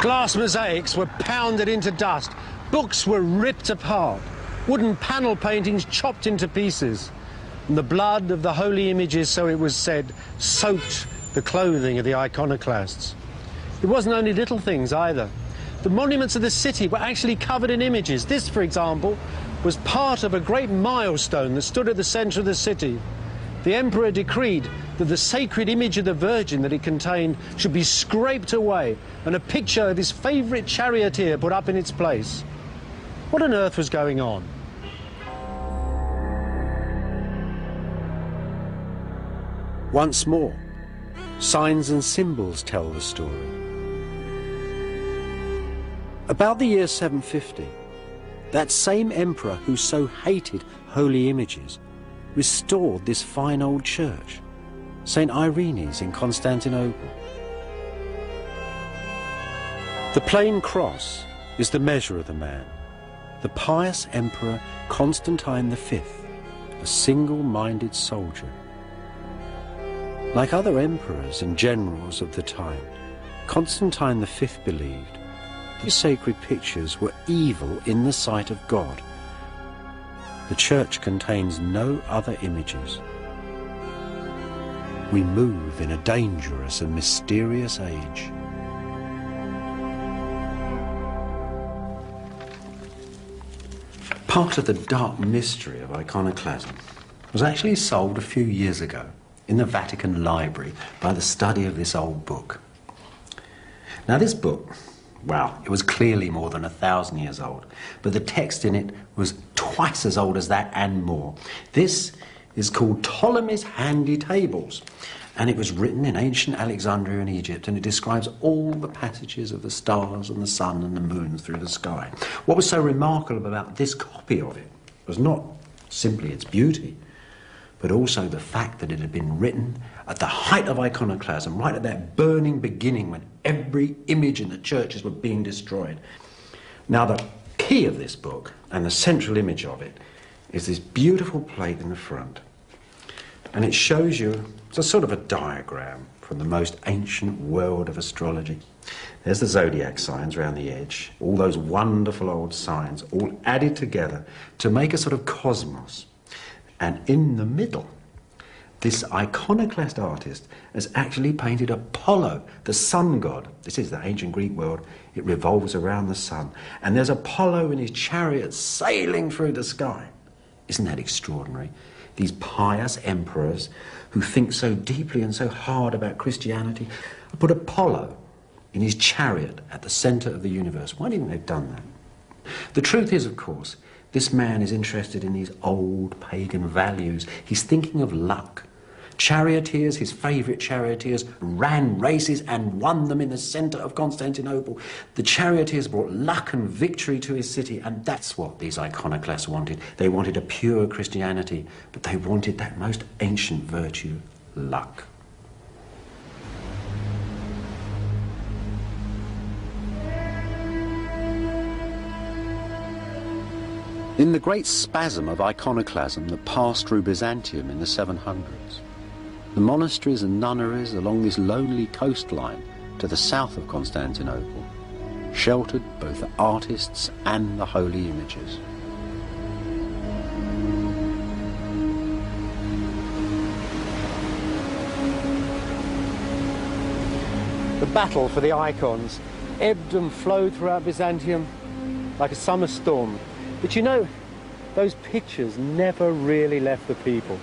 Glass mosaics were pounded into dust. Books were ripped apart. Wooden panel paintings chopped into pieces. And the blood of the holy images, so it was said, soaked the clothing of the iconoclasts. It wasn't only little things either. The monuments of the city were actually covered in images. This, for example, was part of a great milestone that stood at the centre of the city. The emperor decreed that the sacred image of the Virgin that it contained should be scraped away and a picture of his favourite charioteer put up in its place. What on earth was going on? Once more, signs and symbols tell the story. About the year 750, that same emperor who so hated holy images restored this fine old church, St. Irene's in Constantinople. The plain cross is the measure of the man. The pious Emperor Constantine V, a single-minded soldier. Like other emperors and generals of the time, Constantine V believed the sacred pictures were evil in the sight of God. The church contains no other images. We move in a dangerous and mysterious age. Part of the dark mystery of iconoclasm was actually solved a few years ago in the Vatican Library by the study of this old book. Now this book, well, it was clearly more than 1,000 years old, but the text in it was twice as old as that and more. This is called Ptolemy's Handy Tables, and it was written in ancient Alexandria in Egypt, and it describes all the passages of the stars and the sun and the moon through the sky. What was so remarkable about this copy of it was not simply its beauty, but also the fact that it had been written at the height of iconoclasm, right at that burning beginning when every image in the churches were being destroyed. Now, the key of this book and the central image of it is this beautiful plate in the front. And it shows you, it's a sort of a diagram from the most ancient world of astrology. There's the zodiac signs around the edge, all those wonderful old signs, all added together to make a sort of cosmos. And in the middle, this iconoclast artist has actually painted Apollo, the sun god. This is the ancient Greek world. It revolves around the sun. And there's Apollo in his chariot sailing through the sky. Isn't that extraordinary? These pious emperors who think so deeply and so hard about Christianity put Apollo in his chariot at the centre of the universe. Why do you think they've done that? The truth is, of course, this man is interested in these old pagan values. He's thinking of luck. Charioteers, his favourite charioteers, ran races and won them in the centre of Constantinople. The charioteers brought luck and victory to his city, and that's what these iconoclasts wanted. They wanted a pure Christianity, but they wanted that most ancient virtue, luck. In the great spasm of iconoclasm that passed through Byzantium in the 700s, the monasteries and nunneries along this lonely coastline to the south of Constantinople sheltered both the artists and the holy images. The battle for the icons ebbed and flowed throughout Byzantium like a summer storm. But you know, those pictures never really left the people.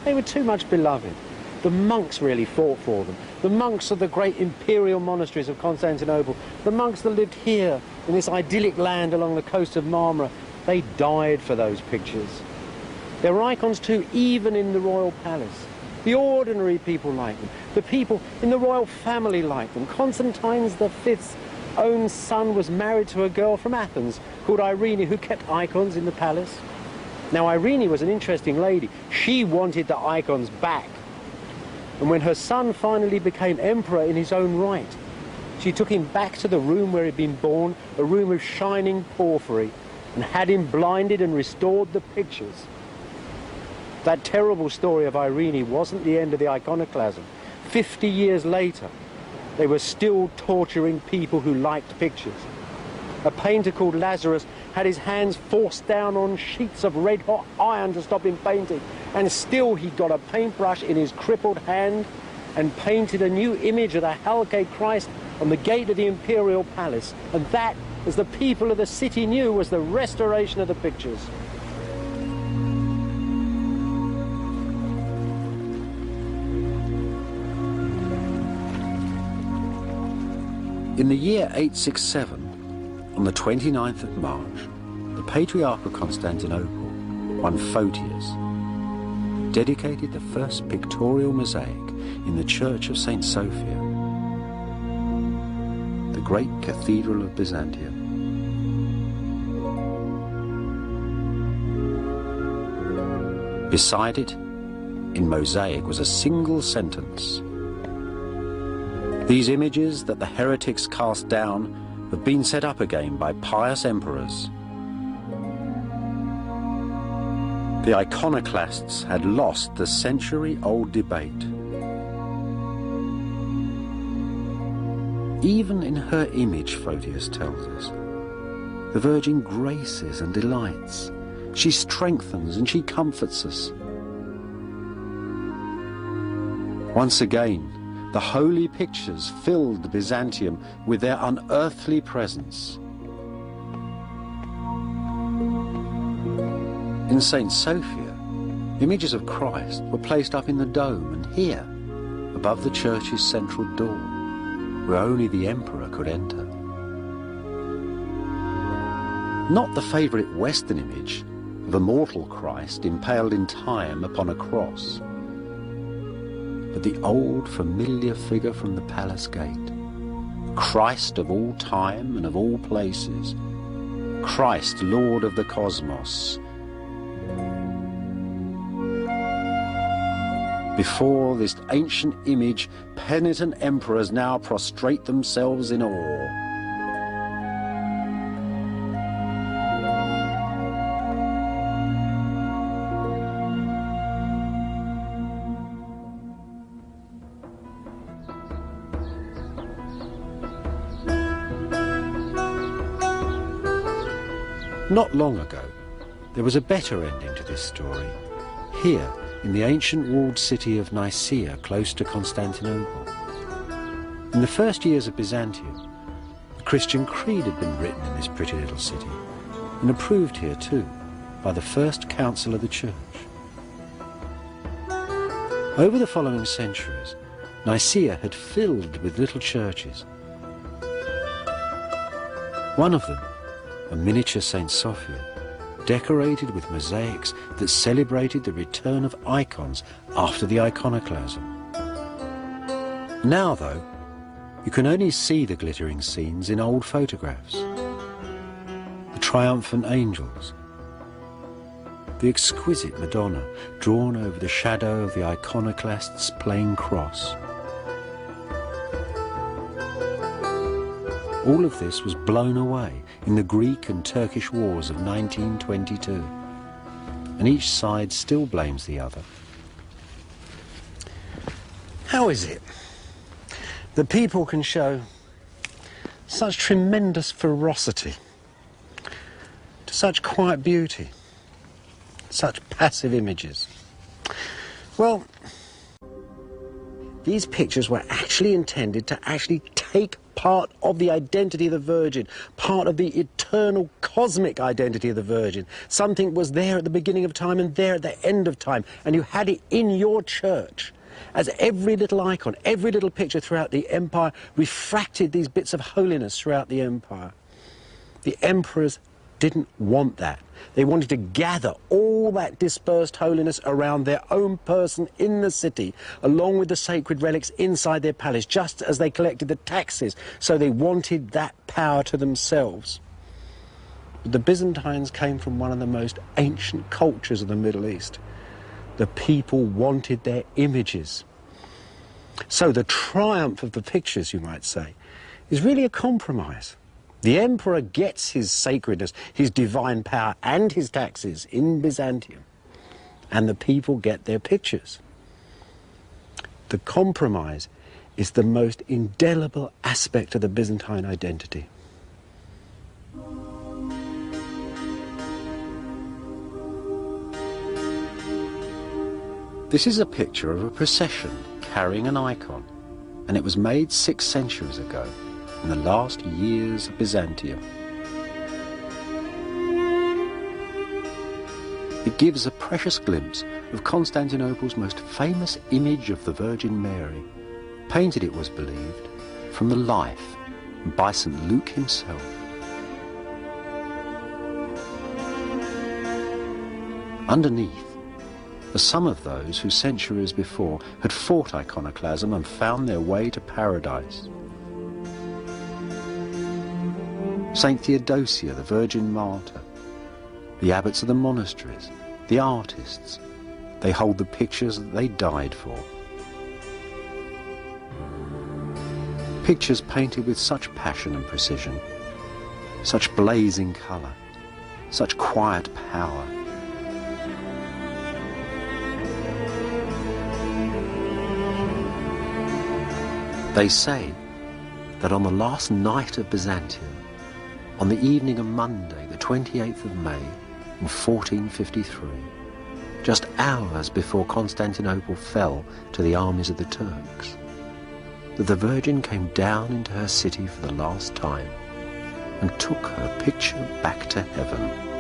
They were too much beloved. The monks really fought for them. The monks of the great imperial monasteries of Constantinople, the monks that lived here in this idyllic land along the coast of Marmara, they died for those pictures. There were icons too, even in the royal palace. The ordinary people liked them. The people in the royal family liked them. Constantine V's own son was married to a girl from Athens called Irene, who kept icons in the palace. Now, Irene was an interesting lady. She wanted the icons back. And when her son finally became emperor in his own right, she took him back to the room where he'd been born, a room of shining porphyry, and had him blinded and restored the pictures. That terrible story of Irene wasn't the end of the iconoclasm. 50 years later, they were still torturing people who liked pictures. A painter called Lazarus had his hands forced down on sheets of red-hot iron to stop him painting, and still he got a paintbrush in his crippled hand and painted a new image of the Halkid Christ on the gate of the imperial palace. And that, as the people of the city knew, was the restoration of the pictures. In the year 867, on the 29th of March, the Patriarch of Constantinople, one Photius, dedicated the first pictorial mosaic in the Church of St. Sophia, the great cathedral of Byzantium. Beside it, in mosaic, was a single sentence: "These images that the heretics cast down have been set up again by pious emperors." The iconoclasts had lost the century-old debate. Even in her image, Photius tells us, the Virgin graces and delights. She strengthens and she comforts us. Once again, the holy pictures filled Byzantium with their unearthly presence. In St. Sophia, images of Christ were placed up in the dome, and here, above the church's central door, where only the emperor could enter. Not the favourite Western image of a mortal Christ impaled in time upon a cross, but the old familiar figure from the palace gate, Christ of all time and of all places, Christ, Lord of the cosmos. Before this ancient image, penitent emperors now prostrate themselves in awe. Not long ago, there was a better ending to this story. Here, in the ancient walled city of Nicaea, close to Constantinople. In the first years of Byzantium, the Christian creed had been written in this pretty little city, and approved here too, by the first council of the church. Over the following centuries, Nicaea had filled with little churches. One of them, a miniature St. Sophia, decorated with mosaics that celebrated the return of icons after the iconoclasm. Now, though, you can only see the glittering scenes in old photographs. The triumphant angels, the exquisite Madonna drawn over the shadow of the iconoclast's plain cross. All of this was blown away in the Greek and Turkish wars of 1922, and each side still blames the other. How is it that people can show such tremendous ferocity to such quiet beauty, such passive images? Well, these pictures were actually intended to actually take part of the identity of the Virgin, part of the eternal cosmic identity of the Virgin. Something was there at the beginning of time and there at the end of time, and you had it in your church. As every little icon, every little picture throughout the empire refracted these bits of holiness throughout the empire. The emperors didn't want that. They wanted to gather all that dispersed holiness around their own person in the city, along with the sacred relics inside their palace, just as they collected the taxes. So they wanted that power to themselves. But the Byzantines came from one of the most ancient cultures of the Middle East. The people wanted their images. So the triumph of the pictures, you might say, is really a compromise. The emperor gets his sacredness, his divine power and his taxes in Byzantium, and the people get their pictures. The compromise is the most indelible aspect of the Byzantine identity. This is a picture of a procession carrying an icon, and it was made 6 centuries ago, in the last years of Byzantium. It gives a precious glimpse of Constantinople's most famous image of the Virgin Mary, painted, it was believed, from the life by St. Luke himself. Underneath are some of those who centuries before had fought iconoclasm and found their way to paradise. Saint Theodosia, the Virgin Martyr, the abbots of the monasteries, the artists, they hold the pictures that they died for. Pictures painted with such passion and precision, such blazing colour, such quiet power. They say that on the last night of Byzantium, on the evening of Monday, the 28th of May, in 1453, just hours before Constantinople fell to the armies of the Turks, that the Virgin came down into her city for the last time and took her picture back to heaven.